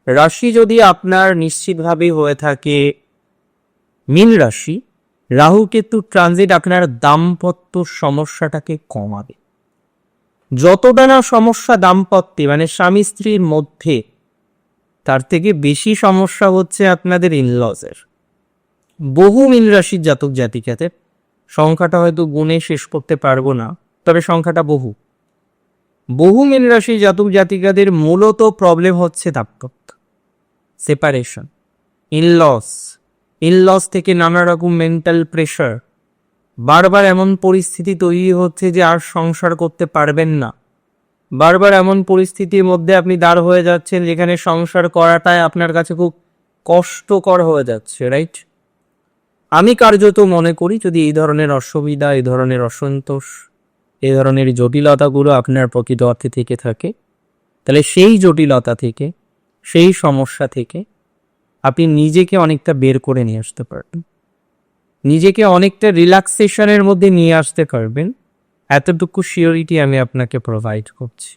রাশি যদি আপনার নিশ্চিতভাবে হয়ে থাকে মীন রাশি, রাহু কেতু ট্রানজিট আপনার দাম্পত্য সমস্যাটাকে কমাবে। যতটা না সমস্যা দাম্পত্যে মানে স্বামী স্ত্রীর মধ্যে, তার থেকে বেশি সমস্যা হচ্ছে আপনাদের ইনলজের। বহু মীন রাশির জাতক জাতিকাদের, সংখ্যাটা হয়তো গুণে শেষ করতে পারবো না, তবে সংখ্যাটা বহু মীন রাশির জাতক জাতিকাদের মূলত প্রবলেম হচ্ছে দাম্পত্য, সেপারেশন, ইনলস থেকে নানা রকম মেন্টাল প্রেশার। বারবার এমন পরিস্থিতি তৈরি হচ্ছে যে আর সংসার করতে পারবেন না। বারবার এমন পরিস্থিতির মধ্যে আপনি দাঁড় হয়ে যাচ্ছেন যেখানে সংসার করাটাই আপনার কাছে খুব কষ্টকর হয়ে যাচ্ছে, রাইট? আমি কার্যত মনে করি যদি এই ধরনের অসুবিধা, এই ধরনের অসন্তোষ, এই ধরনের জটিলতাগুলো আপনার প্রকৃত অর্থে থেকে থাকে, তাহলে সেই জটিলতা থেকে, সেই সমস্যা থেকে আপনি নিজেকে অনেকটা বের করে নিয়ে আসতে পারবেন, নিজেকে অনেকটা রিল্যাক্সেশনের মধ্যে নিয়ে আসতে পারবেন। এতটুকু সিওরিটি আমি আপনাকে প্রোভাইড করছি।